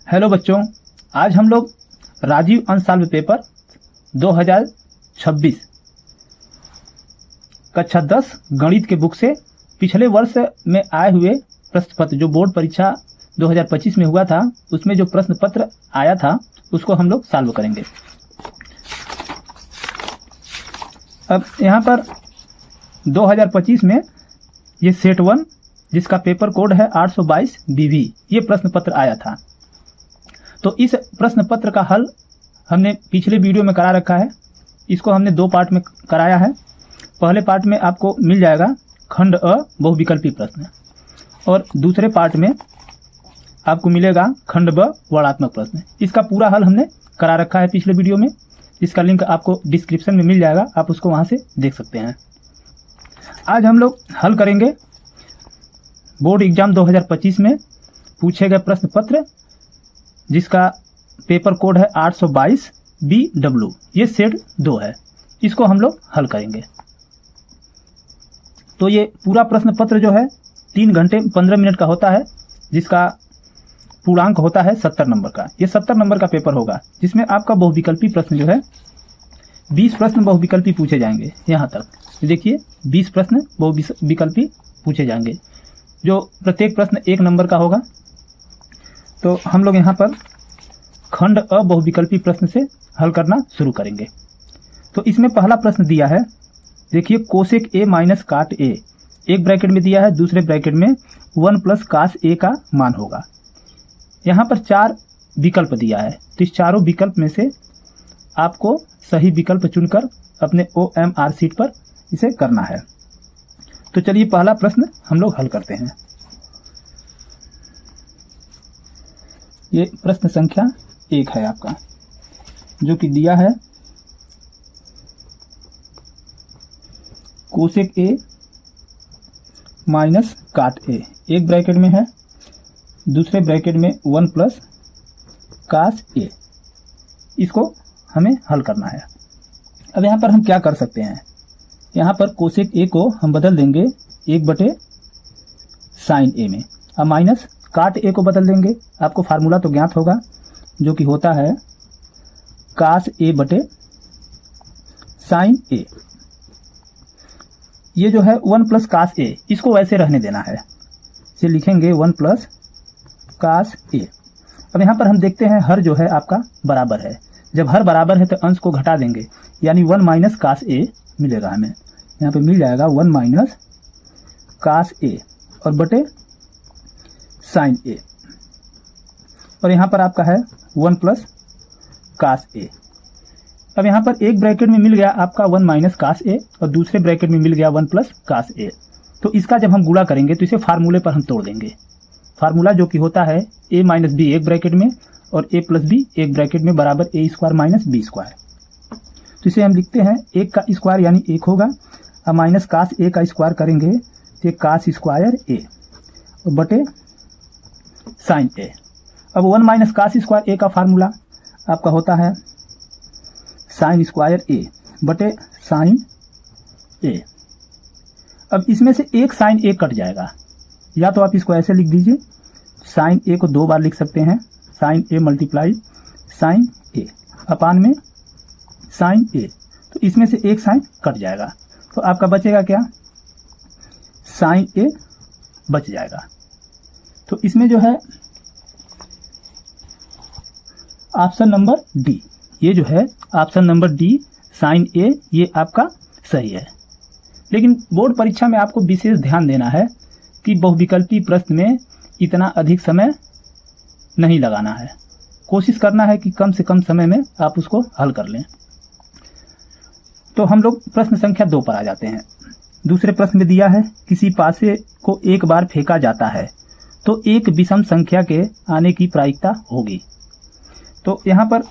Hello बच्चों, आज हम लोग राजीव अनसॉल्व पेपर 2026 कक्षा 10 गणित के बुक से पिछले वर्ष में आए हुए प्रश्न पत्र जो बोर्ड परीक्षा 2025 में हुआ था उसमें जो प्रश्न पत्र आया था उसको हम लोग सॉल्व करेंगे। अब यहाँ पर 2025 में ये सेट 1 जिसका पेपर कोड है 822 BV ये प्रश्न पत्र आया था। तो इस प्रश्न पत्र का हल हमने पिछले वीडियो में करा रखा है। इसको हमने 2 पार्ट में कराया है। पहले पार्ट में आपको मिल जाएगा खंड अ बहुविकल्पी प्रश्न और दूसरे पार्ट में आपको मिलेगा खंड ब वर्णात्मक प्रश्न। इसका पूरा हल हमने करा रखा है पिछले वीडियो में, जिसका लिंक आपको डिस्क्रिप्शन में मिल जाएगा, आप उसको वहां से देख सकते हैं। आज हम लोग हल करेंगे बोर्ड एग्जाम 2025 में पूछे गए प्रश्न पत्र जिसका पेपर कोड है 822 BW। ये सेट 2 है, इसको हम लोग हल करेंगे। तो ये पूरा प्रश्न पत्र जो है 3 घंटे 15 मिनट का होता है, जिसका पूर्णांक होता है 70 नंबर का। ये 70 नंबर का पेपर होगा जिसमें आपका बहुविकल्पी प्रश्न जो है 20 प्रश्न बहुविकल्पी पूछे जाएंगे। यहाँ तक देखिए 20 प्रश्न बहुविकल्पी पूछे जाएंगे, जो प्रत्येक प्रश्न 1 नंबर का होगा। तो हम लोग यहाँ पर खंड अ बहुविकल्पी प्रश्न से हल करना शुरू करेंगे। तो इसमें पहला प्रश्न दिया है, देखिए कोसेक A माइनस काट A एक ब्रैकेट में दिया है, दूसरे ब्रैकेट में 1 प्लस कास A का मान होगा। यहाँ पर 4 विकल्प दिया है, तो इस चारों विकल्प में से आपको सही विकल्प चुनकर अपने OMR शीट पर इसे करना है। तो चलिए पहला प्रश्न हम लोग हल करते हैं। ये प्रश्न संख्या 1 है आपका, जो कि दिया है कोसेक A माइनस काट A एक ब्रैकेट में है, दूसरे ब्रैकेट में 1 प्लस कास A। इसको हमें हल करना है। अब यहाँ पर हम क्या कर सकते हैं, यहाँ पर कोसेक A को हम बदल देंगे 1/साइन A में, अब माइनस काट A को बदल देंगे। आपको फार्मूला तो ज्ञात होगा, जो कि होता है कास A बटे साइन A। ये जो है 1 प्लस कास A, इसको वैसे रहने देना है, इसे लिखेंगे 1 प्लस कास A। अब यहाँ पर हम देखते हैं हर जो है आपका बराबर है। जब हर बराबर है तो अंश को घटा देंगे, यानी 1 माइनस कास A मिलेगा हमें। यहाँ पे मिल जाएगा 1 माइनस कास A और बटे साइन A। और यहाँ पर आपका है 1 प्लस कास A। अब यहाँ पर एक ब्रैकेट में मिल गया आपका 1 माइनस कास A और दूसरे ब्रैकेट में मिल गया 1 प्लस कास A। तो इसका जब हम गुणा करेंगे तो इसे फार्मूले पर हम तोड़ देंगे। फार्मूला जो कि होता है A माइनस B एक ब्रैकेट में और A प्लस B एक ब्रैकेट में बराबर A square minus B square. तो इसे हम लिखते हैं 1 का स्क्वायर यानी 1 होगा, अब माइनस कास A का स्क्वायर करेंगे तो कास स्क्वायर A और बटे साइन A। अब 1 माइनस कास स्क्वायर A का फार्मूला आपका होता है साइन स्क्वायर A बटे साइन A। अब इसमें से एक साइन A कट जाएगा, या तो आप इसको ऐसे लिख दीजिए, साइन A को 2 बार लिख सकते हैं, sine A multiply sine A upon में साइन A। तो इसमें से एक साइन कट जाएगा, तो आपका बचेगा क्या, साइन A बच जाएगा। तो इसमें जो है ऑप्शन नंबर डी, ये जो है option number D sine A ये आपका सही है। लेकिन बोर्ड परीक्षा में आपको विशेष ध्यान देना है कि बहुविकल्पी प्रश्न में इतना अधिक समय नहीं लगाना है। कोशिश करना है कि कम से कम समय में आप उसको हल कर लें। तो हम लोग प्रश्न संख्या 2 पर आ जाते हैं। दूसरे प्रश्न में दिया है किसी पासे को एक बार फेंका जाता है तो एक विषम संख्या के आने की प्रायिकता होगी। तो यहाँ पर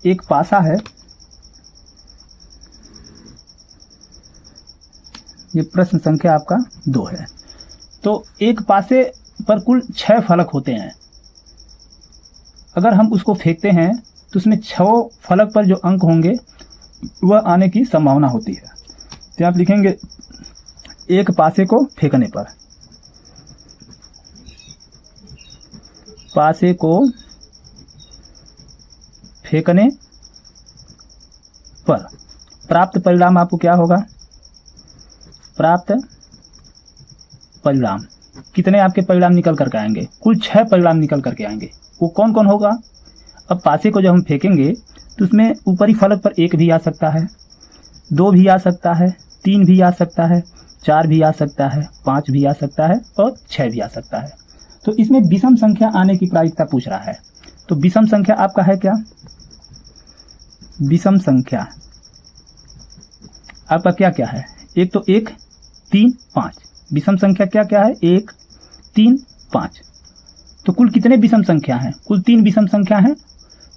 एक पासा है, ये प्रश्न संख्या आपका 2 है। तो एक पासे पर कुल 6 फलक होते हैं। अगर हम उसको फेंकते हैं तो उसमें 6 फलक पर जो अंक होंगे वह आने की संभावना होती है। तो आप लिखेंगे एक पासे को फेंकने पर, पासे को फेंकने पर प्राप्त परिणाम आपको क्या होगा? प्राप्त परिणाम कितने आपके परिणाम निकल करके आएंगे? कुल 6 परिणाम निकल करके आएंगे। वो कौन कौन होगा? अब पासे को जब हम फेंकेंगे तो उसमें ऊपरी फलक पर 1 भी आ सकता है, 2 भी आ सकता है, 3 भी आ सकता है, 4 भी आ सकता है, 5 भी आ सकता है और 6 भी आ सकता है। तो इसमें विषम संख्या आने की प्रायिकता पूछ रहा है। तो विषम संख्या आपका है क्या? विषम संख्या आपका क्या क्या है? एक तो 1, 3, 5। विषम संख्या क्या क्या है? 1, 3, 5। तो कुल कितने विषम संख्या हैं? कुल 3 विषम संख्या हैं।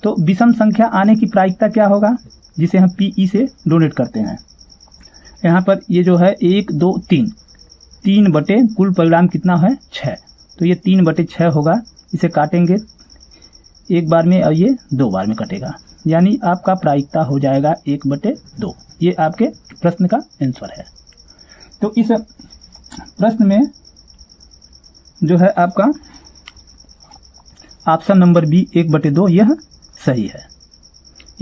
तो विषम संख्या आने की प्रायिकता क्या होगा, जिसे हम पीई से डोनेट करते हैं? यहाँ पर ये जो है 1, 2, 3 बटे कुल परिणाम कितना है? 6। तो ये 3 बटे 6 होगा। इसे काटेंगे एक बार में और ये 2 बार में कटेगा, यानी आपका प्रायिकता हो जाएगा 1 बटे 2। ये आपके प्रश्न का आंसर है। तो इस प्रश्न में जो है आपका ऑप्शन नंबर बी 1 बटे 2 यह सही है।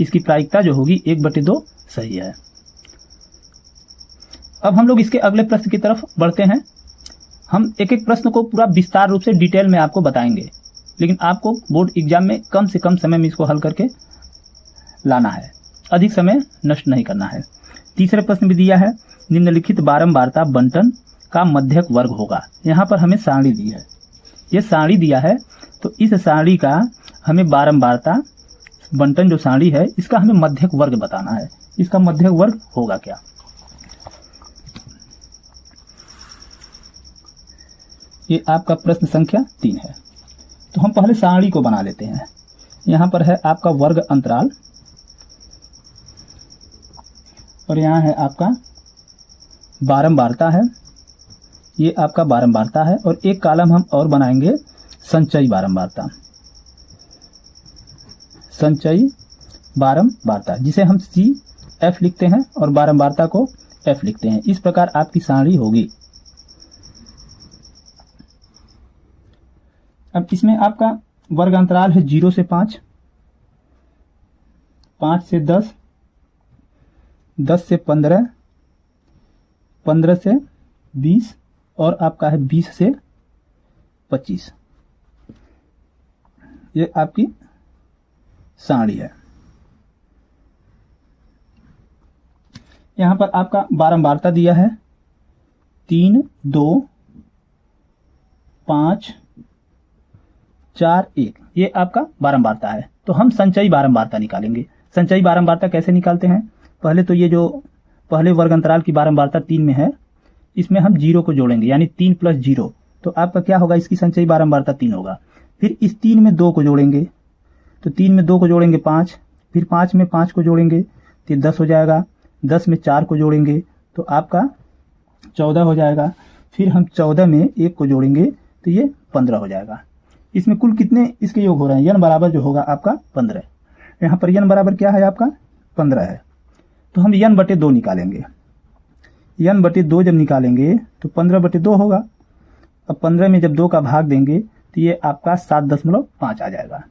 इसकी प्रायिकता जो होगी 1 बटे 2 सही है। अब हम लोग इसके अगले प्रश्न की तरफ बढ़ते हैं। हम एक एक प्रश्न को पूरा विस्तार रूप से डिटेल में आपको बताएंगे, लेकिन आपको बोर्ड एग्जाम में कम से कम समय में इसको हल करके लाना है, अधिक समय नष्ट नहीं करना है। तीसरे प्रश्न भी दिया है, निम्नलिखित बारंबारता बंटन का मध्यक वर्ग होगा। यहाँ पर हमें सारणी दी है, ये सारणी दिया है, तो इस सारणी का हमें बारंबारता बंटन जो सारणी है इसका हमें मध्यक वर्ग बताना है। इसका मध्यक वर्ग होगा क्या? ये आपका प्रश्न संख्या 3 है। तो हम पहले सारणी को बना लेते हैं। यहाँ पर है आपका वर्ग अंतराल और यहाँ है आपका बारंबारता है, ये आपका बारंबारता है, और एक कॉलम हम और बनाएंगे संचयी बारंबारता, संचयी बारंबारता, जिसे हम CF लिखते हैं और बारंबारता को F लिखते हैं। इस प्रकार आपकी सारणी होगी। अब इसमें आपका वर्ग अंतराल है 0 से 5, 5 से 10, 10 से 15, 15 से 20 और आपका है 20 से 25। ये आपकी सारणी है। यहां पर आपका बारंबारता दिया है 3, 2, 5, 4, 1। ये आपका बारंबारता है। तो हम संचयी बारंबारता निकालेंगे। संचयी बारंबारता कैसे निकालते हैं? पहले तो ये जो पहले वर्ग अंतराल की बारंबारता 3 में है, इसमें हम 0 को जोड़ेंगे, यानी 3 + 0, तो आपका क्या होगा? इसकी संचयी बारंबारता 3 होगा। फिर इस 3 में 2 को जोड़ेंगे, तो 3 में 2 को जोड़ेंगे 5, फिर 5 में 5 को जोड़ेंगे तो ये 10 हो जाएगा। 10 में 4 को जोड़ेंगे तो आपका 14 हो जाएगा। फिर हम 14 में 1 को जोड़ेंगे तो ये 15 हो जाएगा। इसमें कुल कितने इसके योग हो रहे हैं? n बराबर जो होगा आपका 15। यहाँ पर n बराबर क्या है? आपका 15 है। तो हम n बटे 2 निकालेंगे। n बटे 2 जब निकालेंगे तो 15 बटे 2 होगा। अब 15 में जब 2 का भाग देंगे तो ये आपका 7.5 आ जाएगा।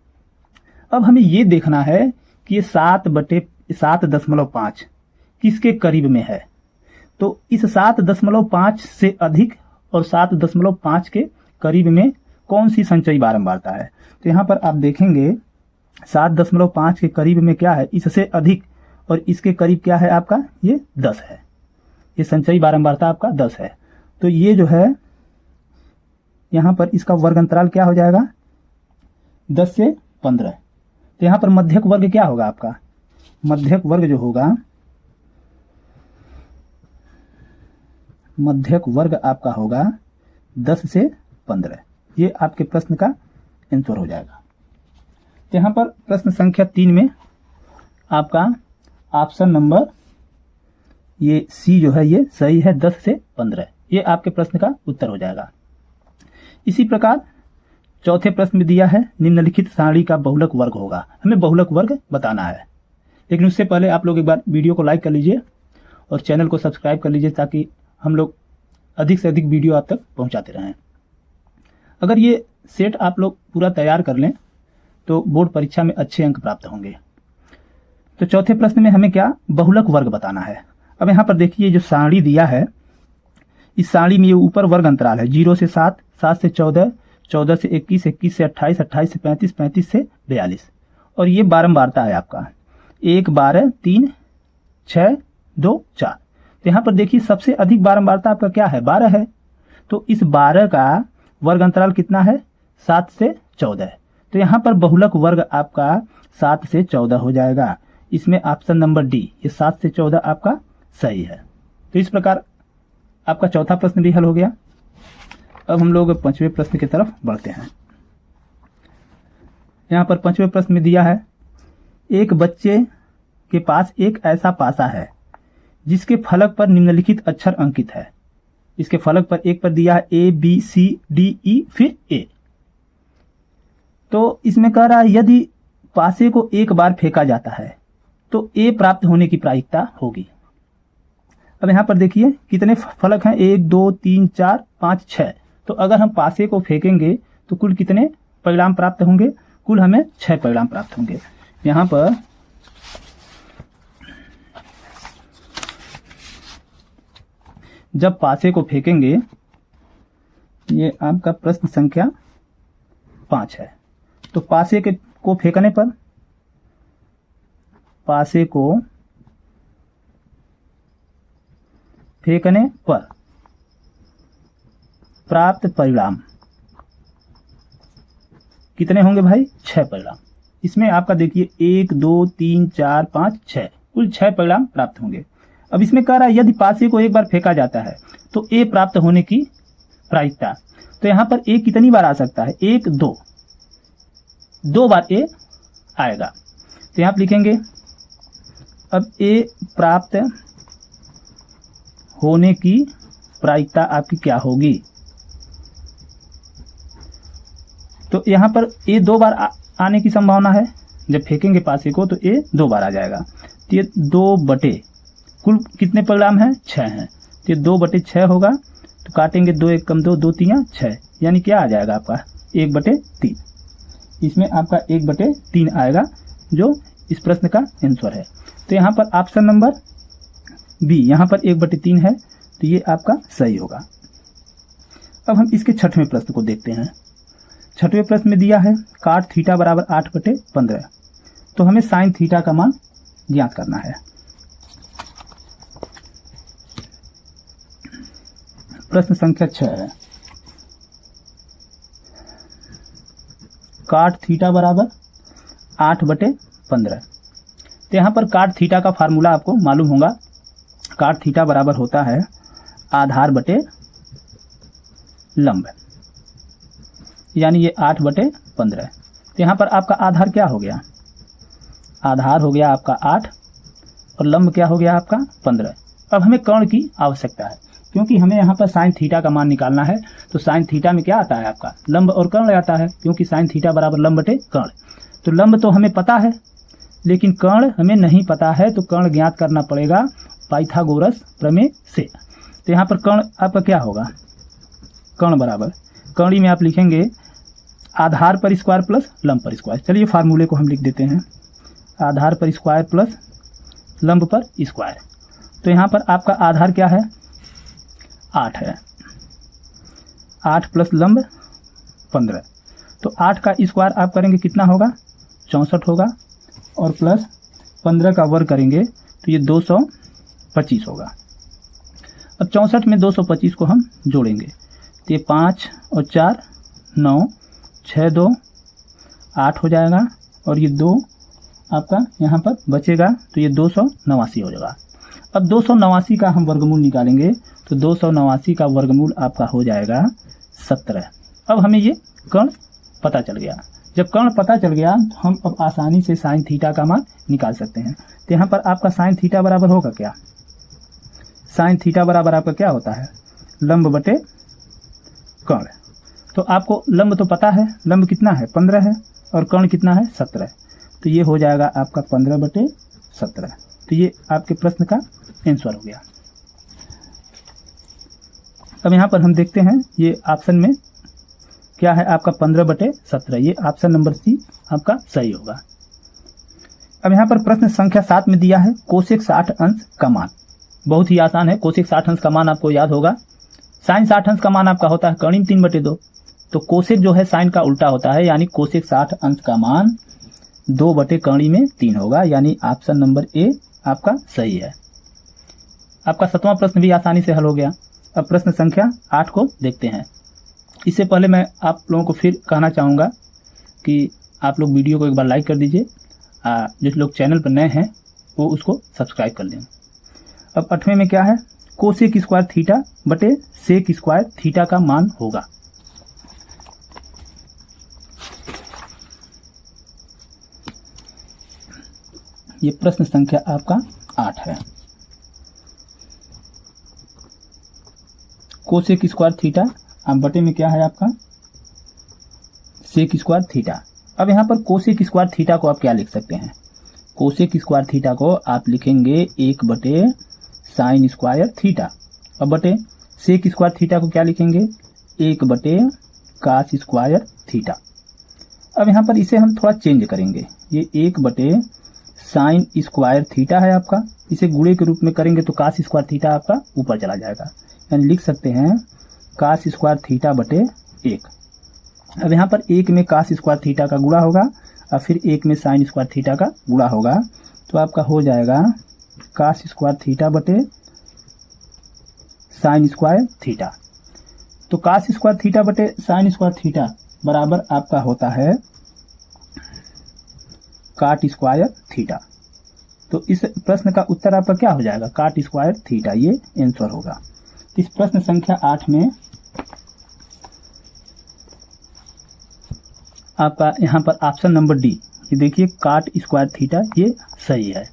अब हमें ये देखना है कि ये 7/7.5 किसके करीब में है। तो इस 7.5 से अधिक और 7.5 के करीब में कौन सी संचयी बारंबारता है? तो यहाँ पर आप देखेंगे 7.5 के करीब में क्या है? इससे अधिक, और इसके करीब क्या है आपका? ये 10 है। ये संचयी बारंबारता आपका 10 है। तो ये जो है यहाँ पर इसका वर्ग अंतराल क्या हो जाएगा? 10 से 15। तो यहाँ पर मध्यक वर्ग क्या होगा आपका? मध्यक वर्ग जो होगा, मध्यक वर्ग आपका होगा 10 से 15। ये आपके प्रश्न का आंसर हो जाएगा। तो यहाँ पर प्रश्न संख्या 3 में आपका ऑप्शन नंबर ये सी जो है ये सही है, 10 से 15। ये आपके प्रश्न का उत्तर हो जाएगा। इसी प्रकार चौथे प्रश्न में दिया है, निम्नलिखित सारणी का बहुलक वर्ग होगा। हमें बहुलक वर्ग बताना है, लेकिन उससे पहले आप लोग एक बार वीडियो को लाइक कर लीजिए और चैनल को सब्सक्राइब कर लीजिए, ताकि हम लोग अधिक से अधिक वीडियो आप तक पहुंचाते रहें। अगर ये सेट आप लोग पूरा तैयार कर लें तो बोर्ड परीक्षा में अच्छे अंक प्राप्त होंगे। तो चौथे प्रश्न में हमें क्या बहुलक वर्ग बताना है। अब यहाँ पर देखिए जो सारणी दिया है, इस सारणी में ये ऊपर वर्ग अंतराल है 0 से 7, 7 से 14, 14 से 21, 21 से 28, 28 से 35, 35 से 42, और ये बारंबारता है आपका 1, 12, 3, 6, 2, 4। तो यहाँ पर देखिए सबसे अधिक बारंबारता आपका क्या है 12 है, तो इस 12 का वर्ग अंतराल कितना है 7 से 14। तो यहाँ पर बहुलक वर्ग आपका 7 से 14 हो जाएगा। इसमें ऑप्शन नंबर डी, ये 7 से 14 आपका सही है। तो इस प्रकार आपका चौथा प्रश्न भी हल हो गया। अब हम लोग पांचवें प्रश्न की तरफ बढ़ते हैं। यहाँ पर पांचवें प्रश्न में दिया है, एक बच्चे के पास एक ऐसा पासा है जिसके फलक पर निम्नलिखित अक्षर अंकित है। इसके फलक पर एक पर दिया है A B C D E फिर A। तो इसमें कह रहा है यदि पासे को एक बार फेंका जाता है तो A प्राप्त होने की प्रायिकता होगी। अब यहाँ पर देखिए कितने फलक हैं 1, 2, 3, 4, 5, 6। तो अगर हम पासे को फेंकेंगे तो कुल कितने परिणाम प्राप्त होंगे, कुल हमें 6 परिणाम प्राप्त होंगे। यहाँ पर जब पासे को फेंकेंगे, ये आपका प्रश्न संख्या 5 है, तो पासे को फेंकने पर प्राप्त परिणाम कितने होंगे भाई 6 परिणाम। इसमें आपका देखिए 1, 2, 3, 4, 5, 6 कुल 6 परिणाम प्राप्त होंगे। अब इसमें कह रहा है यदि पासे को एक बार फेंका जाता है तो ए प्राप्त होने की प्रायिकता, तो यहां पर ए कितनी बार आ सकता है 1, 2 बार ए आएगा। तो यहां आप लिखेंगे अब ए प्राप्त होने की प्रायिकता आपकी क्या होगी, तो यहां पर ए 2 बार आने की संभावना है। जब फेंकेंगे पासे को तो ए 2 बार आ जाएगा। तो ये 2 बटे कुल कितने परिणाम हैं 6 हैं, तो ये 2 बटे 6 होगा। तो काटेंगे 2 1 कम 2, 2 3 6, यानी क्या आ जाएगा आपका 1 बटे 3। इसमें आपका 1 बटे 3 आएगा जो इस प्रश्न का आंसर है। तो यहाँ पर ऑप्शन नंबर बी, यहाँ पर 1 बटे 3 है, तो ये आपका सही होगा। अब हम इसके छठवें प्रश्न को देखते हैं। छठवें प्रश्न में दिया है काट थीटा बराबर 8 बटे 15, तो हमें साइन थीटा का मान ज्ञात करना है। प्रश्न संख्या 6 है, काट थीटा बराबर 8 बटे 15। तो यहाँ पर काट थीटा का फार्मूला आपको मालूम होगा। काट थीटा बराबर होता है आधार बटे लंब, यानी ये 8 बटे 15। तो यहाँ पर आपका आधार क्या हो गया, आधार हो गया आपका 8 और लंब क्या हो गया आपका 15। अब हमें कर्ण की आवश्यकता है, क्योंकि हमें यहाँ पर साइन थीटा का मान निकालना है। तो साइन थीटा में क्या आता है आपका लंब और कर्ण आता है, क्योंकि साइन थीटा बराबर लंब बटे कर्ण। तो लंब तो हमें पता है लेकिन कर्ण हमें नहीं पता है, तो कर्ण ज्ञात करना पड़ेगा पाइथागोरस प्रमेय से। तो यहाँ पर कर्ण आपका क्या होगा, कर्ण बराबर कर्णी में आप लिखेंगे आधार पर स्क्वायर प्लस लंब पर स्क्वायर। चलिए फार्मूले को हम लिख देते हैं, आधार पर स्क्वायर प्लस लंब पर स्क्वायर। तो यहाँ पर आपका आधार क्या है 8 है, 8 प्लस लंब 15। तो 8 का स्क्वायर आप करेंगे कितना होगा 64 होगा, और प्लस 15 का वर्ग करेंगे तो ये 225 होगा। अब 64 में 225 को हम जोड़ेंगे तो ये 5 और 4 9, 6 2 8 हो जाएगा, और ये 2 आपका यहाँ पर बचेगा तो ये 289 हो जाएगा। अब 289 का हम वर्गमूल निकालेंगे तो 289 का वर्गमूल आपका हो जाएगा 17। अब हमें ये कर्ण पता चल गया। जब कर्ण पता चल गया तो हम अब आसानी से साइन थीटा का मान निकाल सकते हैं। तो यहाँ पर आपका साइन थीटा बराबर होगा क्या, साइन थीटा बराबर आपका क्या होता है लंब बटे कर्ण। तो आपको लंब तो पता है, लंब कितना है 15 है और कर्ण कितना है 17, तो ये हो जाएगा आपका 15 बटे 17। तो ये आपके प्रश्न का आंसर हो गया। अब यहाँ पर हम देखते हैं ये ऑप्शन में क्या है आपका 15 बटे 17, ये ऑप्शन नंबर सी आपका सही होगा। अब यहाँ पर प्रश्न संख्या 7 में दिया है कोसेक 60 अंश का मान। बहुत ही आसान है, कोसेक 60 अंश का मान आपको याद होगा। साइन 60 अंश का मान आपका होता है कर्ण 3/2, तो कोसेक जो है साइन का उल्टा होता है, यानी कोसेक 60 अंश का मान 2/3 होगा, यानी ऑप्शन नंबर ए आपका सही है। आपका 7वां प्रश्न भी आसानी से हल हो गया। अब प्रश्न संख्या 8 को देखते हैं। इससे पहले मैं आप लोगों को फिर कहना चाहूँगा कि आप लोग वीडियो को एक बार लाइक कर दीजिए, जो लोग चैनल पर नए हैं वो उसको सब्सक्राइब कर लें। अब 8वें में क्या है, कोसेक स्क्वायर थीटा बटे सेक स्क्वायर थीटा का मान होगा। ये प्रश्न संख्या आपका 8 है। कोसेक स्क्वायर थीटा अब बटे में क्या है आपका सेक स्क्वायर थीटा। अब यहाँ पर कोसेक स्क्वायर थीटा को आप क्या लिख सकते हैं, कोसेक स्क्वायर थीटा को आप लिखेंगे 1/साइन स्क्वायर थीटा, और बटे सेक स्क्वायर थीटा को क्या लिखेंगे 1/कास स्क्वायर थीटा। अब यहाँ पर इसे हम थोड़ा चेंज करेंगे, ये 1/साइन स्क्वायर थीटा है आपका, इसे गुणे के रूप में करेंगे तो कास स्क्वायर थीटा आपका ऊपर चला जाएगा, यानी लिख सकते हैं कास स्क्वायर थीटा बटे 1। अब यहाँ पर 1 में कास स्क्वायर थीटा का गुणा होगा और फिर 1 में साइन स्क्वायर थीटा का गुणा होगा, तो आपका हो जाएगा कास स्क्वायर थीटा बटे साइन स्क्वायर थीटा। तो कास स्क्वायर थीटा बटे साइन स्क्वायर थीटा बराबर आपका होता है काट स्क्वायर थीटा। तो इस प्रश्न का उत्तर आपका क्या हो जाएगा, काट स्क्वायर थीटा, ये आंसर होगा। इस प्रश्न संख्या 8 में आपका यहाँ पर ऑप्शन नंबर डी, ये देखिए काट स्क्वायर थीटा, ये सही है।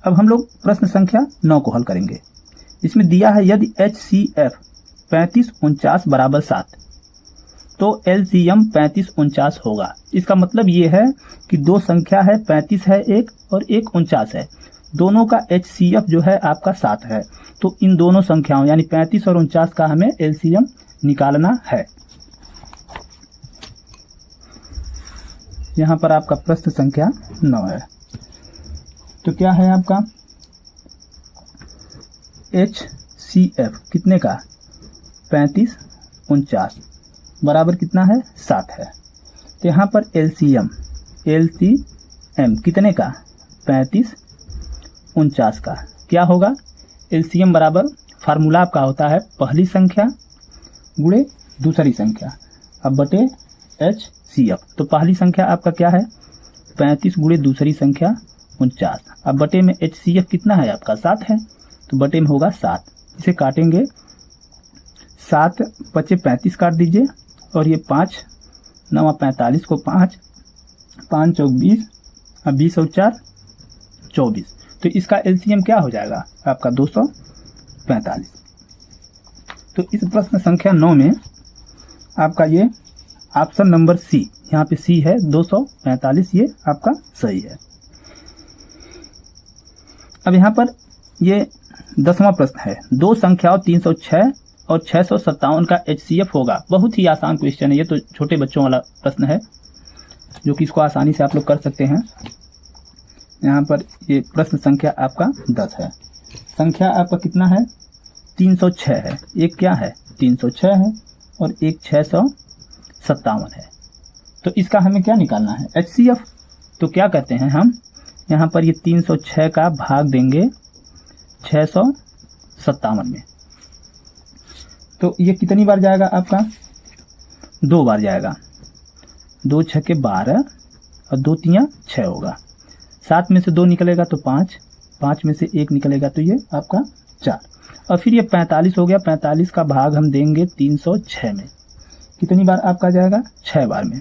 अब हम लोग प्रश्न संख्या 9 को हल करेंगे। इसमें दिया है यदि HCF 35 49 बराबर 7 तो LCM 35 49 होगा। इसका मतलब ये है कि दो संख्या है, 35 है एक और एक 49 है, दोनों का HCF जो है आपका 7 है, तो इन दोनों संख्याओं यानी 35 और 49 का हमें LCM निकालना है। यहाँ पर आपका प्रश्न संख्या 9 है। तो क्या है आपका HCF कितने का 35 49 बराबर कितना है 7 है। तो यहाँ पर LCM कितने का 35 49 का क्या होगा, LCM बराबर फार्मूला आपका होता है पहली संख्या गुणे दूसरी संख्या अब बटे HCF। तो पहली संख्या आपका क्या है 35 गुणे दूसरी संख्या 49, अब बटे में HCF कितना है आपका 7 है, तो बटे में होगा 7। इसे काटेंगे 7 बचे 35 काट दीजिए, और ये 5 9 45 को 5 5 चौक 20 अब 20 और 4 24, तो इसका LCM क्या हो जाएगा आपका 245। तो इस प्रश्न संख्या 9 में आपका ये ऑप्शन नंबर सी, यहाँ पे सी है 245, ये आपका सही है। अब यहाँ पर ये 10वां प्रश्न है, दो संख्याओं 306 और 657 का HCF होगा। बहुत ही आसान क्वेश्चन है, ये तो छोटे बच्चों वाला प्रश्न है जो कि इसको आसानी से आप लोग कर सकते हैं। यहाँ पर ये प्रश्न संख्या आपका 10 है। संख्या आपका कितना है 306 है, एक क्या है 306 है और एक 657 है। तो इसका हमें क्या निकालना है HCF। तो क्या कहते हैं हम यहाँ पर ये 306 का भाग देंगे 657 में, तो ये कितनी बार जाएगा आपका 2 बार जाएगा, 2 छक्के 12 और 2 तियां 6 होगा, 7 में से 2 निकलेगा तो 5, 5 में से 1 निकलेगा तो ये आपका 4, और फिर ये 45 हो गया। 45 का भाग हम देंगे 306 में, कितनी बार आपका जाएगा 6 बार में,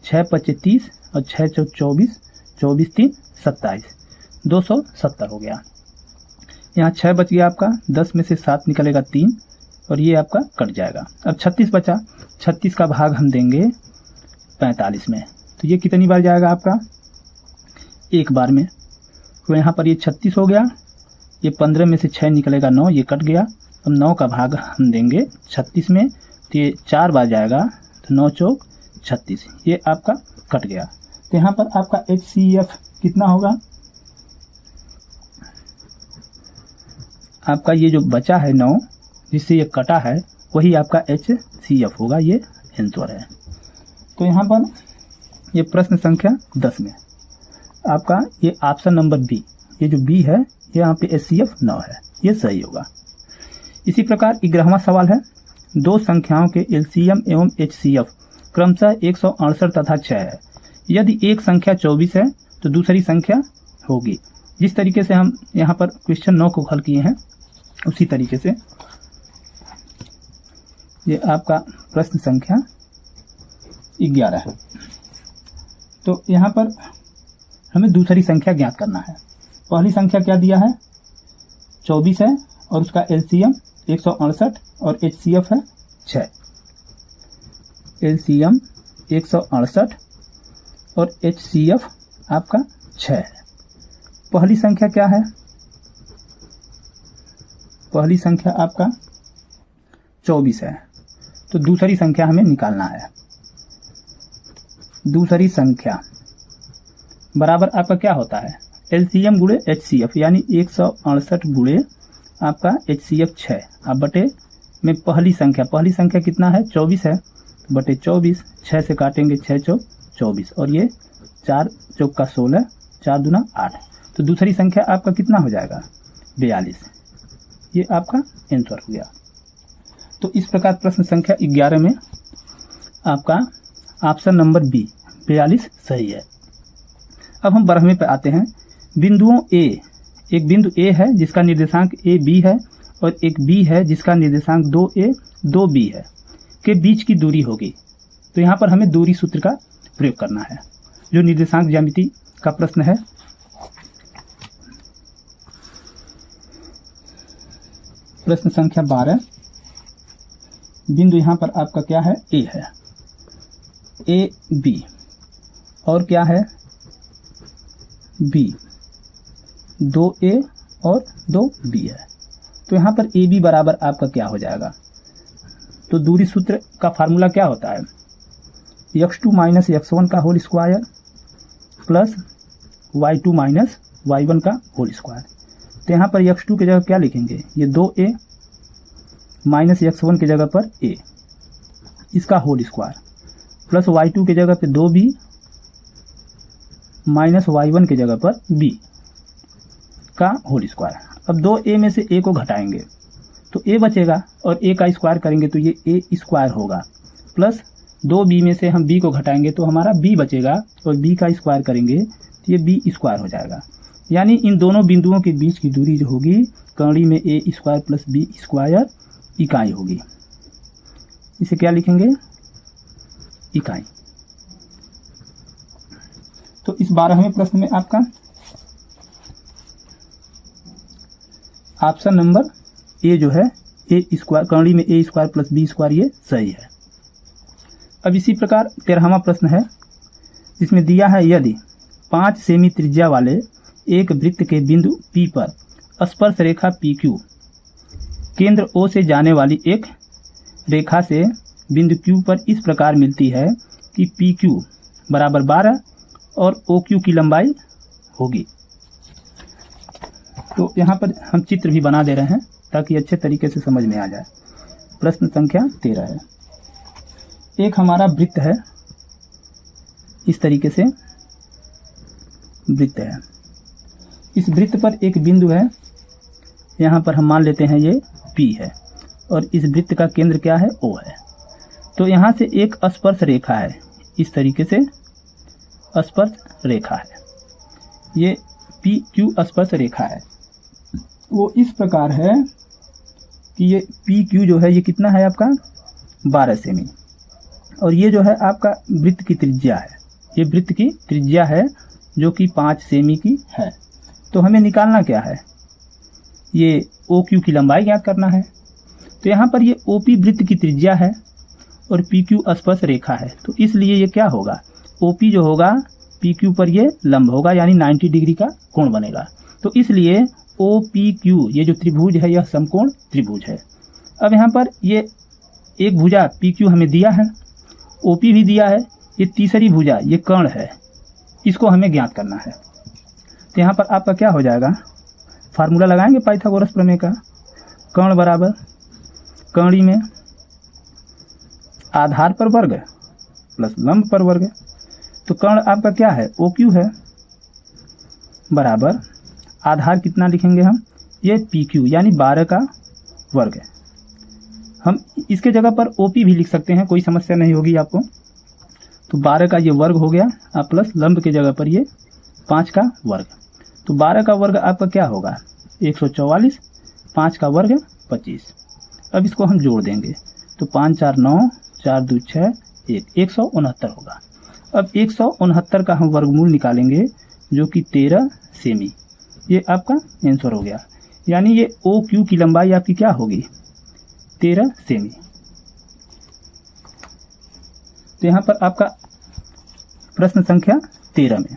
6 पच्चे 30 और 6 चौक 24, 24 3 27, 270 हो गया। यहाँ 6 बच गया आपका, 10 में से 7 निकलेगा 3 और ये आपका कट जाएगा। अब 36 बचा, 36 का भाग हम देंगे 45 में, तो ये कितनी बार जाएगा आपका 1 बार में। तो यहाँ पर ये 36 हो गया, ये 15 में से 6 निकलेगा 9, ये कट गया। अब 9 का भाग हम देंगे 36 में, तो ये 4 बार जाएगा, तो 9 चौक 36, ये आपका कट गया। तो यहाँ पर आपका HCF कितना होगा, आपका ये जो बचा है 9 जिससे ये कटा है वही आपका HCF होगा, ये आंसर है। तो यहाँ पर ये प्रश्न संख्या 10 में आपका ये ऑप्शन नंबर बी, ये जो बी है ये यहाँ पे HCF 9 है, ये सही होगा। इसी प्रकार 11वां सवाल है, दो संख्याओं के LCM एवं HCF क्रमशः 168 तथा 6 है। यदि एक संख्या 24 है तो दूसरी संख्या होगी। जिस तरीके से हम यहाँ पर क्वेश्चन 9 को हल किए हैं उसी तरीके से ये आपका प्रश्न संख्या 11 है। तो यहाँ पर हमें दूसरी संख्या ज्ञात करना है। पहली संख्या क्या दिया है, 24 है और उसका LCM 168 और HCF है 6। LCM 168 और HCF आपका 6 है। पहली संख्या क्या है, पहली संख्या आपका 24 है, तो दूसरी संख्या हमें निकालना है। दूसरी संख्या बराबर आपका क्या होता है, LCM गुणे HCF यानी 168 गुणे आपका HCF 6 अब बटे में पहली संख्या कितना है 24 है, बटे 24, 6 से काटेंगे 6 चौक 24 और ये 4 चौक का 16, 4 दूना 8, तो दूसरी संख्या आपका कितना हो जाएगा 42, ये आपका आंसर हो गया। तो इस प्रकार प्रश्न संख्या 11 में आपका ऑप्शन नंबर बी 42 सही है। अब हम 12वें पे आते हैं। बिंदुओं ए, एक बिंदु ए है जिसका निर्देशांक ए बी है और एक बी है जिसका निर्देशांक 2a 2b है के बीच की दूरी होगी। तो यहाँ पर हमें दूरी सूत्र का प्रयोग करना है जो निर्देशांक ज्यामिति का प्रश्न है। प्रश्न संख्या 12, बिंदु यहाँ पर आपका क्या है ए है, ए बी और क्या है बी, 2a और 2b है। तो यहाँ पर ए बी बराबर आपका क्या हो जाएगा, तो दूरी सूत्र का फार्मूला क्या होता है, x2 माइनस x1 का whole square plus y2 minus y1 का होल स्क्वायर। तो यहाँ पर x2 की जगह क्या लिखेंगे, ये 2a माइनस x1 की जगह पर a इसका होल स्क्वायर प्लस y2 की जगह पे 2b माइनस y1 की जगह पर b का होल स्क्वायर। अब 2a में से a को घटाएंगे तो a बचेगा और a का स्क्वायर करेंगे तो ये a स्क्वायर होगा, प्लस 2b में से हम b को घटाएंगे तो हमारा b बचेगा और b का स्क्वायर करेंगे तो ये b स्क्वायर हो जाएगा। यानी इन दोनों बिंदुओं के बीच की दूरी जो होगी कर्ण में a square plus b square इकाई होगी। इसे क्या लिखेंगे, इकाई। तो इस 12वें प्रश्न में आपका ऑप्शन नंबर ए जो है ए स्क्वायर कर्ण में a square plus b square ये सही है। अब इसी प्रकार 13वां प्रश्न है जिसमें दिया है यदि 5 सेमी त्रिज्या वाले एक वृत्त के बिंदु P पर स्पर्श रेखा PQ केंद्र O से जाने वाली एक रेखा से बिंदु Q पर इस प्रकार मिलती है कि PQ बराबर 12 और OQ की लंबाई होगी। तो यहाँ पर हम चित्र भी बना दे रहे हैं ताकि अच्छे तरीके से समझ में आ जाए। प्रश्न संख्या 13 है, एक हमारा वृत्त है, इस तरीके से वृत्त है। इस वृत्त पर एक बिंदु है, यहाँ पर हम मान लेते हैं ये P है और इस वृत्त का केंद्र क्या है O है। तो यहाँ से एक स्पर्श रेखा है, इस तरीके से स्पर्श रेखा है, ये PQ स्पर्श रेखा है। वो इस प्रकार है कि ये PQ जो है ये कितना है आपका 12 सेमी और ये जो है आपका वृत्त की त्रिज्या है, ये वृत्त की त्रिज्या है जो कि 5 सेमी की है। तो हमें निकालना क्या है, ये OQ की लंबाई ज्ञात करना है। तो यहाँ पर ये OP वृत्त की त्रिज्या है और PQ स्पर्श रेखा है, तो इसलिए ये क्या होगा, OP जो होगा PQ पर ये लंब होगा यानी 90 डिग्री का कोण बनेगा। तो इसलिए OPQ ये जो त्रिभुज है यह समकोण त्रिभुज है। अब यहाँ पर ये एक भुजा PQ हमें दिया है, OP भी दिया है, ये तीसरी भुजा ये कर्ण है, इसको हमें ज्ञात करना है। तो यहाँ पर आपका क्या हो जाएगा, फार्मूला लगाएंगे पाइथागोरस प्रमेय का। कर्ण बराबर कर्ण में आधार पर वर्ग प्लस लंब पर वर्ग। तो कर्ण आपका क्या है, ओ क्यू है, बराबर आधार कितना लिखेंगे हम, ये पी क्यू यानी 12 का वर्ग। हम इसके जगह पर ओपी भी लिख सकते हैं, कोई समस्या नहीं होगी आपको। तो 12 का ये वर्ग हो गया, आप प्लस लंब के जगह पर ये 5 का वर्ग। तो 12 का वर्ग आपका क्या होगा, 144, 5 का वर्ग 25। अब इसको हम जोड़ देंगे तो 5 4 9, 4 2 6, 169 होगा। अब 169 का हम वर्गमूल निकालेंगे जो कि 13 सेमी। ये आपका आंसर हो गया, यानी ये ओ क्यू की लंबाई आपकी क्या होगी, 13 सेमी। तो यहाँ पर आपका प्रश्न संख्या 13 में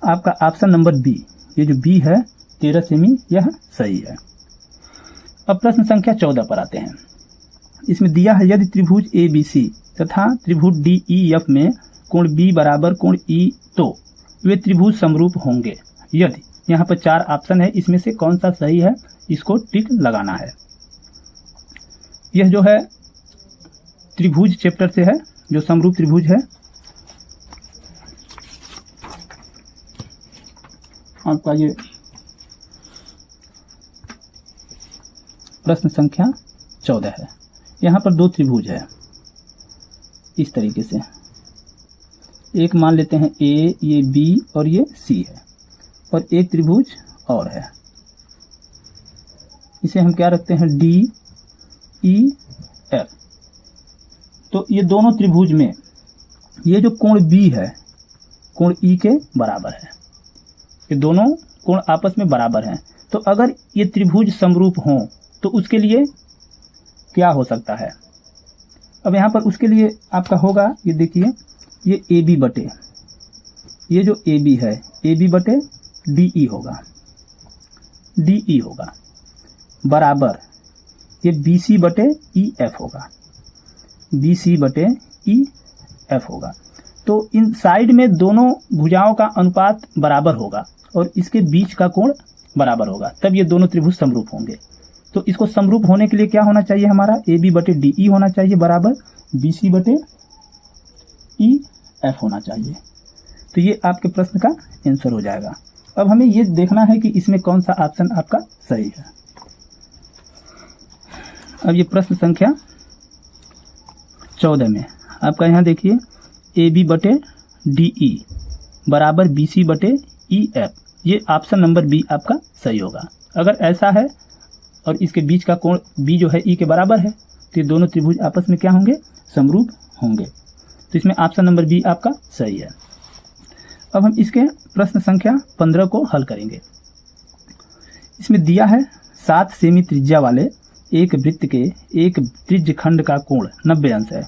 आपका ऑप्शन नंबर बी, ये जो बी है 13 सेमी, यह सही है। अब प्रश्न संख्या 14 पर आते हैं। इसमें दिया है यदि त्रिभुज ए बी सी तथा त्रिभुज डी ई एफ में कोण बी बराबर कोण ई, तो वे त्रिभुज समरूप होंगे यदि। यहाँ पर 4 ऑप्शन है, इसमें से कौन सा सही है इसको टिक लगाना है। यह जो है त्रिभुज चैप्टर से है, जो समरूप त्रिभुज है। आपका ये प्रश्न संख्या 14 है। यहाँ पर 2 त्रिभुज है इस तरीके से, एक मान लेते हैं ए, ये बी और ये सी है, और एक त्रिभुज और है, इसे हम क्या रखते हैं डी ई एफ। तो ये दोनों त्रिभुज में ये जो कोण बी है कोण ई के बराबर है, ये दोनों कोण आपस में बराबर हैं। तो अगर ये त्रिभुज समरूप हों तो उसके लिए क्या हो सकता है। अब यहाँ पर उसके लिए आपका होगा, ये देखिए ये ए बी बटे, ये जो ए बी है ए बी बटे डी ई होगा, डी ई होगा, बराबर ये बी सी बटे ई एफ होगा, बी सी बटे ई एफ होगा। तो इन साइड में दोनों भुजाओं का अनुपात बराबर होगा और इसके बीच का कोण बराबर होगा, तब ये दोनों त्रिभुज समरूप होंगे। तो इसको समरूप होने के लिए क्या होना चाहिए, हमारा ए बी बटे डी ई होना चाहिए, बराबर बी सी बटे ई एफ होना चाहिए। तो ये आपके प्रश्न का आंसर हो जाएगा। अब हमें ये देखना है कि इसमें कौन सा ऑप्शन आपका सही है। अब ये प्रश्न संख्या 14 में आपका यहाँ देखिए ए बी बटे डी ई बराबर बी सी बटे ई एफ, ये ऑप्शन नंबर बी आपका सही होगा। अगर ऐसा है और इसके बीच का कोण बी जो है ई के बराबर है तो ये दोनों त्रिभुज आपस में क्या होंगे, समरूप होंगे। तो इसमें ऑप्शन नंबर बी आपका सही है। अब हम इसके प्रश्न संख्या 15 को हल करेंगे। इसमें दिया है 7 सेमी त्रिज्या वाले एक वृत्त के एक त्रिज्य खंड का कोण 90 अंश है,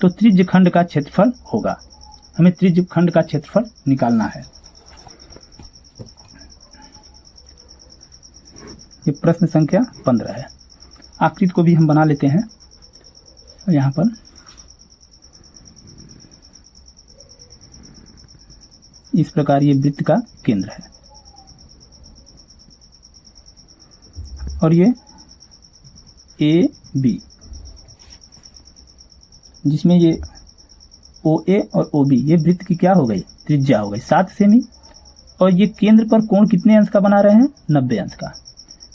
तो त्रिज्य खंड का क्षेत्रफल होगा। हमें त्रिज्य खंड का क्षेत्रफल निकालना है। ये प्रश्न संख्या 15 है। आकृति को भी हम बना लेते हैं। यहाँ पर इस प्रकार ये वृत्त का केंद्र है और ये ए बी, जिसमें ये ओ ए और ओ बी ये वृत्त की क्या हो गई, त्रिज्या हो गई 7 सेमी, और ये केंद्र पर कोण कितने अंश का बना रहे हैं, 90 अंश का।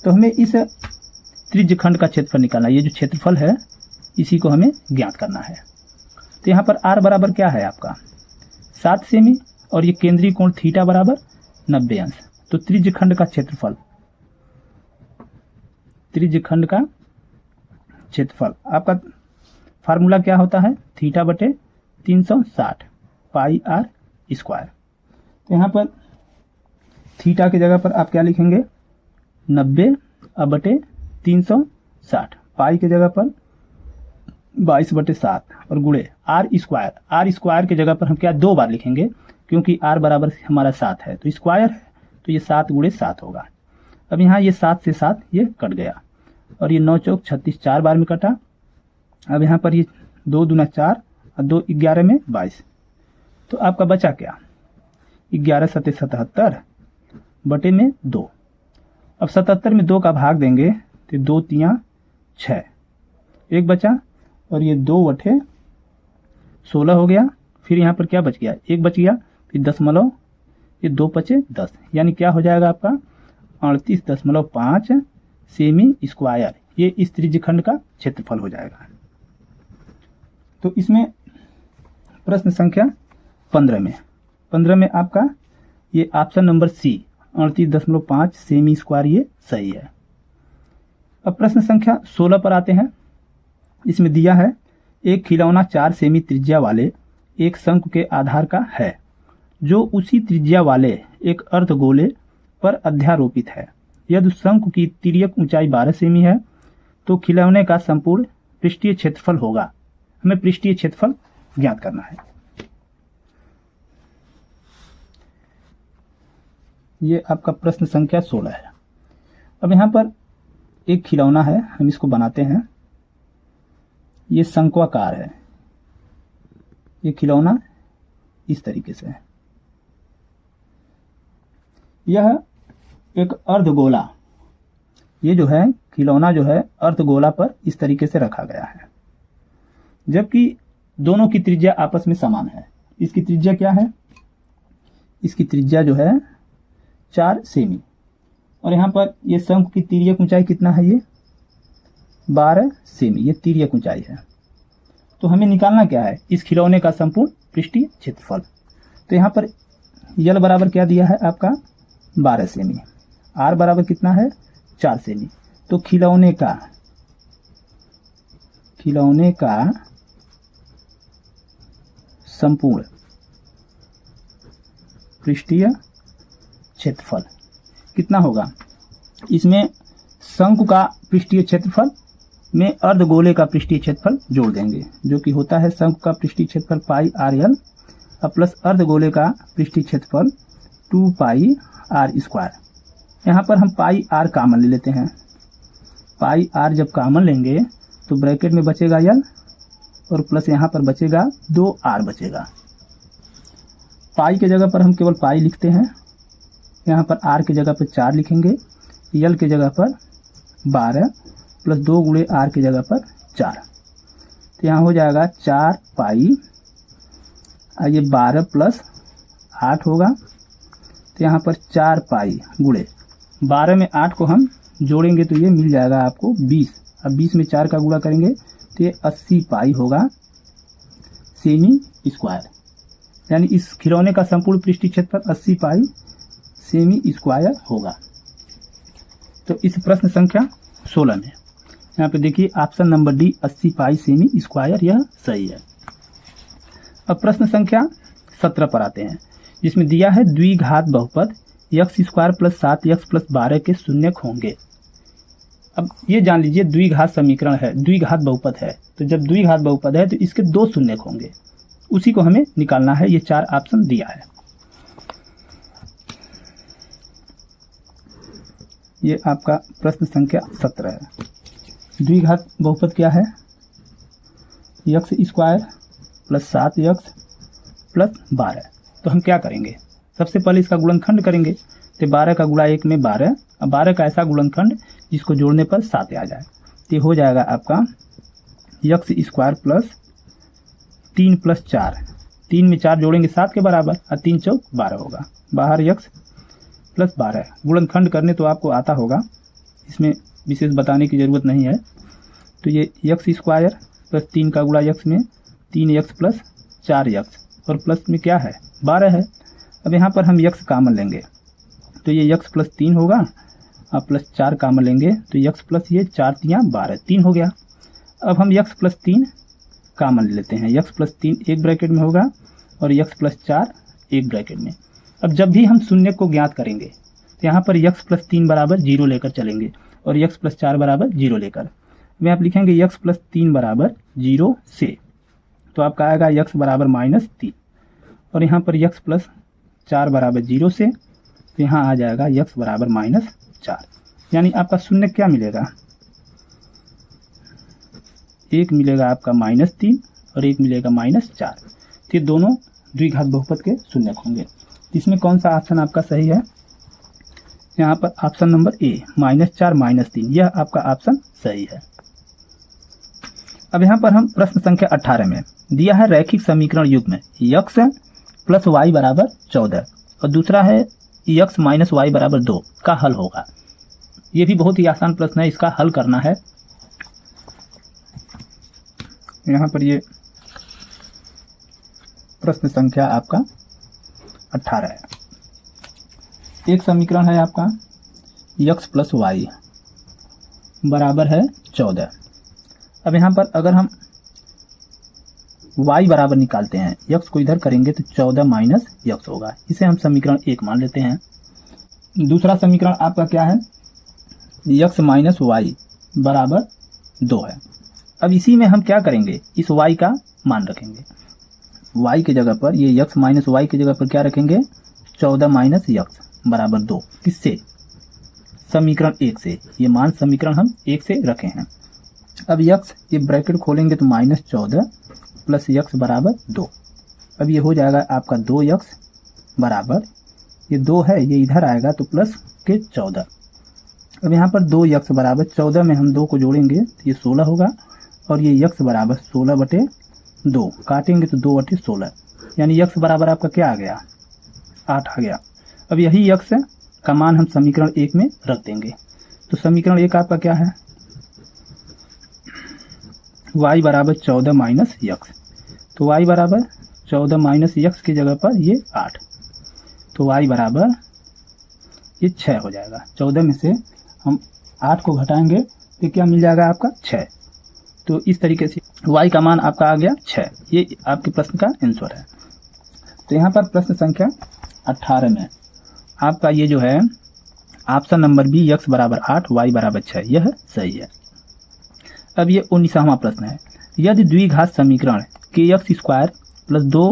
तो हमें इस त्रिज्य खंड का क्षेत्रफल निकालना है। ये जो क्षेत्रफल है इसी को हमें ज्ञात करना है। तो यहाँ पर r बराबर क्या है आपका 7 सेमी और ये केंद्रीय कोण थीटा बराबर 90 अंश। तो त्रिज्य खंड का क्षेत्रफल, त्रिज्य खंड का क्षेत्रफल आपका फार्मूला क्या होता है, थीटा बटे 360 पाई आर स्क्वायर। तो यहाँ पर थीटा की जगह पर आप क्या लिखेंगे 90 अब बटे 360, पाई की जगह पर 22 बटे 7 और गुणे आर स्क्वायर की जगह पर हम क्या 2 बार लिखेंगे क्योंकि आर बराबर हमारा 7 है तो स्क्वायर है, तो ये 7 गुणे 7 होगा। अब यहाँ ये 7 से 7 ये कट गया और ये 9 चौक 36 4 बार में कटा। अब यहाँ पर ये 2 दूना 4 और 2 11 में 22, तो आपका बचा क्या, 11 सत्ते 77 बटे में 2। अब 77 में 2 का भाग देंगे तो 2 तियाँ 6, एक बचा, और ये 2 बटे 16 हो गया। फिर यहाँ पर क्या बच गया, 1 बच गया, फिर दशमलव, ये 2 बचे 10, यानी क्या हो जाएगा आपका 38.5 सेमी स्क्वायर। ये इस त्रिज्यखंड का क्षेत्रफल हो जाएगा। तो इसमें प्रश्न संख्या 15 में आपका ये option number C 38.5 cm square ये सही है। अब प्रश्न संख्या 16 पर आते हैं। इसमें दिया है एक खिलौना 4 सेमी त्रिज्या वाले एक शंकु के आधार का है जो उसी त्रिज्या वाले एक अर्धगोले पर अध्यारोपित है। यदि शंकु की तिर्यक ऊंचाई 12 सेमी है तो खिलौने का संपूर्ण पृष्ठीय क्षेत्रफल होगा। हमें पृष्ठीय क्षेत्रफल ज्ञात करना है। ये आपका प्रश्न संख्या 16 है। अब यहाँ पर एक खिलौना है, हम इसको बनाते हैं। ये शंक्वाकार है, ये खिलौना इस तरीके से है। यह एक अर्धगोला, ये जो है खिलौना जो है अर्धगोला पर इस तरीके से रखा गया है, जबकि दोनों की त्रिज्या आपस में समान है। इसकी त्रिज्या क्या है, इसकी त्रिज्या जो है 4 सेमी, और यहाँ पर ये शंकु की तिर्यक ऊंचाई कितना है, ये 12 सेमी, ये तिर्यक ऊंचाई है। तो हमें निकालना क्या है, इस खिलौने का संपूर्ण पृष्ठीय क्षेत्रफल। तो यहाँ पर यल बराबर क्या दिया है आपका 12 सेमी, आर बराबर कितना है 4 सेमी। तो खिलौने का संपूर्ण पृष्ठीय क्षेत्रफल कितना होगा। इसमें शंकु का पृष्ठीय क्षेत्रफल में अर्धगोले का पृष्ठीय क्षेत्रफल जोड़ देंगे, जो कि होता है शंकु का पृष्ठीय क्षेत्रफल पाई आर एल प्लस अर्धगोले का पृष्ठीय क्षेत्रफल 2 पाई आर स्क्वायर। यहाँ पर हम पाई आर कॉमन ले लेते हैं। पाई आर जब कॉमन लेंगे तो ब्रैकेट में बचेगा यल और प्लस यहाँ पर बचेगा 2 आर बचेगा। पाई के जगह पर हम केवल पाई लिखते हैं, यहाँ पर आर के जगह पर 4 लिखेंगे, यल के जगह पर 12 प्लस 2 गुणे आर के जगह पर 4। तो यहाँ हो जाएगा 4 पाई, ये 12 प्लस 8 होगा, तो यहाँ पर 4 पाई गुणे 12 में 8 को हम जोड़ेंगे तो ये मिल जाएगा आपको 20। अब 20 में 4 का गुणा करेंगे तो ये 80 पाई होगा सेमी स्क्वायर। यानी इस खिलौने का संपूर्ण पृष्ठीय क्षेत्रफल 80 पाई सेमी स्क्वायर होगा। तो इस प्रश्न संख्या 16 में यहाँ पे देखिए ऑप्शन नंबर डी 80 पाई सेमी स्क्वायर यह सही है। अब प्रश्न संख्या 17 पर आते हैं, जिसमें दिया है द्विघात बहुपद x square plus 7x plus 12 के शून्यक होंगे। अब ये जान लीजिए द्विघात समीकरण है, द्विघात बहुपद है, तो जब द्विघात बहुपद है तो इसके 2 शून्यक होंगे, उसी को हमें निकालना है। ये 4 ऑप्शन दिया है। ये आपका प्रश्न संख्या 17 है। द्विघात बहुपद क्या है, x square plus 7x plus 12। तो हम क्या करेंगे, सबसे पहले इसका गुणनखंड करेंगे। तो 12 का गुणा 1 में 12, अब 12 का ऐसा गुणनखंड जिसको जोड़ने पर 7 आ जाए। तो हो जाएगा आपका x स्क्वायर प्लस 3 प्लस 4, 3 में 4 जोड़ेंगे 7 के बराबर, और 3 चौक 12 होगा। बाहर x प्लस 12 गुणनखंड करने तो आपको आता होगा, इसमें विशेष बताने की ज़रूरत नहीं है। तो ये x स्क्वायर प्लस 3 का गुणा x में 3x प्लस 4x, और प्लस में क्या है 12 है। अब यहाँ पर हम x कॉमन लेंगे तो ये x प्लस 3 होगा, और प्लस 4 कॉमन लेंगे तो x प्लस ये 4 तियाँ 12, 3 हो गया। अब हम x प्लस 3 कॉमन ले लेते हैं, x प्लस 3 एक ब्रैकेट में होगा और x प्लस 4 एक ब्रैकेट में। अब जब भी हम शून्य को ज्ञात करेंगे तो यहाँ पर x प्लस 3 बराबर 0 लेकर चलेंगे और x प्लस 4 बराबर 0 लेकर। अब आप लिखेंगे x प्लस 3 बराबर 0 से, तो आपका आएगा x बराबर -3, और यहाँ पर x प्लस 4 बराबर 0 से, तो यहाँ आ जाएगा x बराबर -4। यानी आपका शून्य क्या मिलेगा, 1 मिलेगा आपका -3 और एक मिलेगा -4। तो ये दोनों द्विघात बहुपद के शून्यक होंगे। इसमें कौन सा ऑप्शन आपका सही है? यहाँ पर ऑप्शन नंबर ए -4 -3, यह आपका ऑप्शन सही है। अब यहाँ पर हम प्रश्न संख्या 18 में दिया है रैखिक समीकरण युग्म x + y = 14 और दूसरा है x - y = 2 का हल होगा। ये भी बहुत ही आसान प्रश्न है, इसका हल करना है। यहाँ पर ये प्रश्न संख्या आपका 18 है। एक समीकरण है आपका x + y = 14। अब यहाँ पर अगर हम y बराबर निकालते हैं, x को इधर करेंगे तो 14 - x होगा। इसे हम समीकरण 1 मान लेते हैं। दूसरा समीकरण आपका क्या है? x - y = 2 है। अब इसी में हम क्या करेंगे? इस y का मान रखेंगे। y की जगह पर ये x - y की जगह पर क्या रखेंगे? 14 - x = 2। किससे? समीकरण 1 से। ये मान समीकरण हम 1 से रखे हैं। अब x ये ब्रैकेट खोलेंगे तो -14 + x = 2। अब ये हो जाएगा आपका 2x बराबर, ये 2 है ये इधर आएगा तो प्लस के 14। अब यहाँ पर 2x = 14 में हम 2 को जोड़ेंगे तो ये 16 होगा और ये x = 16/2 काटेंगे तो 2/16, यानी x बराबर आपका क्या आ गया? 8 आ गया। अब यही x का मान हम समीकरण 1 में रख देंगे। तो समीकरण 1 आपका क्या है? y = 14 - x। तो y = 14 - x की जगह पर ये 8, तो y बराबर ये 6 हो जाएगा। 14 में से हम 8 को घटाएंगे तो क्या मिल जाएगा आपका? 6। तो इस तरीके से y का मान आपका आ गया 6। ये आपके प्रश्न का आंसर है। तो यहाँ पर प्रश्न संख्या 18 में आपका ये जो है option number B x = 8 y = 6, यह सही है। अब ये 19वां प्रश्न है। यदि द्विघात समीकरण kx² + 2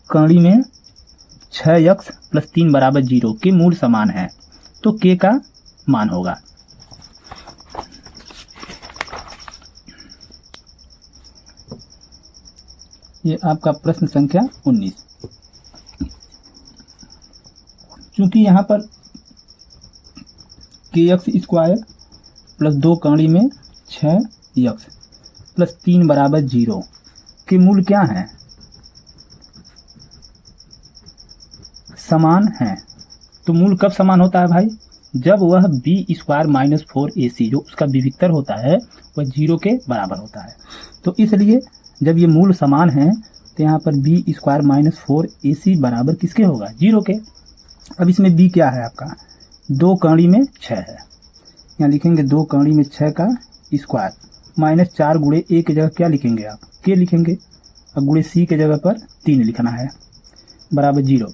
कड़ी में 6x + 3 = 0 के मूल समान है तो k का मान होगा। ये आपका प्रश्न संख्या 19। चूंकि यहाँ पर kx² + 2 कड़ी में 6x + 3 = 0 के मूल क्या हैं? समान हैं। तो मूल कब समान होता है भाई? जब वह b² - 4ac जो उसका विविक्तर होता है वह 0 के बराबर होता है। तो इसलिए जब ये मूल समान हैं तो यहाँ पर b² - 4ac बराबर किसके होगा? 0 के। अब इसमें b क्या है आपका? 2 कड़ी में 6 है, यहाँ लिखेंगे 2 कड़ी में 6 का स्क्वायर -4 गुणे a की जगह क्या लिखेंगे आप? k लिखेंगे। अब गुणे c की जगह पर 3 लिखना है बराबर 0।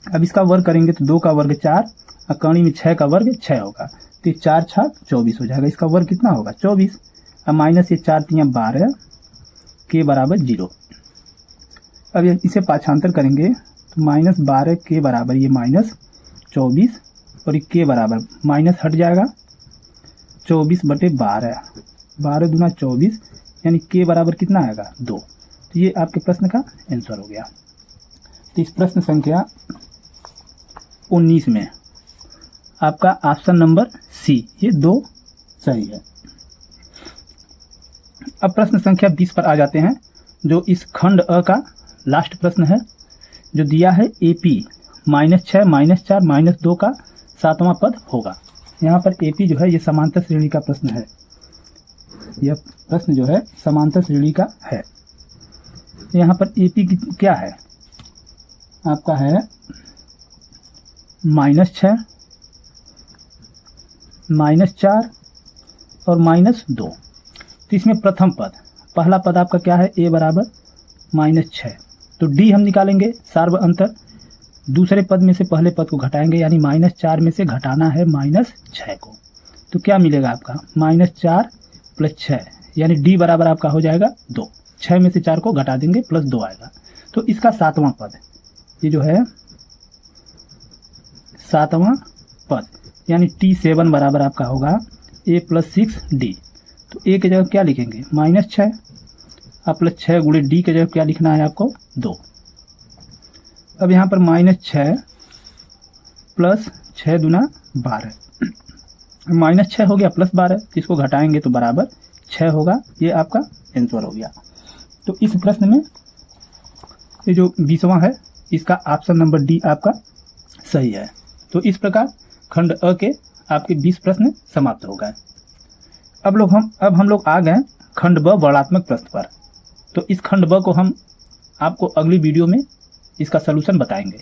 अब इसका वर्ग करेंगे तो 2 का वर्ग 4 और कड़ी में 6 का वर्ग 6 होगा, तो 4 × 6 = 24 हो जाएगा। इसका वर्ग कितना होगा? 24। अब माइनस ये 4 × 3 = 12 k = 0। अब इसे पाछांतर करेंगे तो -12 k बराबर ये -24 और ये k बराबर माइनस हट जाएगा 24/12, 12 दूना 24, यानी k बराबर कितना आएगा? 2। तो ये आपके प्रश्न का आंसर हो गया। तो इस प्रश्न संख्या 19 में आपका ऑप्शन नंबर सी ये 2 सही है। अब प्रश्न संख्या 20 पर आ जाते हैं, जो इस खंड अ का लास्ट प्रश्न है, जो दिया है AP -6 -4 -2 का 7वां पद होगा। यहाँ पर AP जो है ये समांतर श्रेणी का प्रश्न है। यह प्रश्न जो है समांतर श्रेणी का है। यहाँ पर AP की क्या है? आपका है -6 -4 और -2। तो इसमें प्रथम पद, पहला पद आपका क्या है? a बराबर -6, तो d हम निकालेंगे सार्व अंतर। दूसरे पद में से पहले पद को घटाएंगे, यानी -4 में से घटाना है -6 को, तो क्या मिलेगा आपका? -4 + 6, यानी d बराबर आपका हो जाएगा 2। 6 में से 4 को घटा देंगे +2 आएगा। तो इसका 7वां पद, ये जो है 7वां पद, यानी T7 बराबर आपका होगा a + 6d। तो a की जगह क्या लिखेंगे? -6 अब प्लस 6 गुणे डी के जगह क्या लिखना है आपको 2। अब यहाँ पर -6 प्लस 6 दूना 12, -6 हो गया प्लस 12, इसको घटाएंगे तो बराबर 6 होगा। ये आपका आंसर हो गया। तो इस प्रश्न में ये जो 20वां है इसका ऑप्शन नंबर डी आपका सही है। तो इस प्रकार खंड अ के आपके 20 प्रश्न समाप्त हो गए। अब हम लोग आ गए खंड ब वर्णात्मक प्रश्न पर। तो इस खंड ब को हम आपको अगली वीडियो में इसका सलूशन बताएंगे।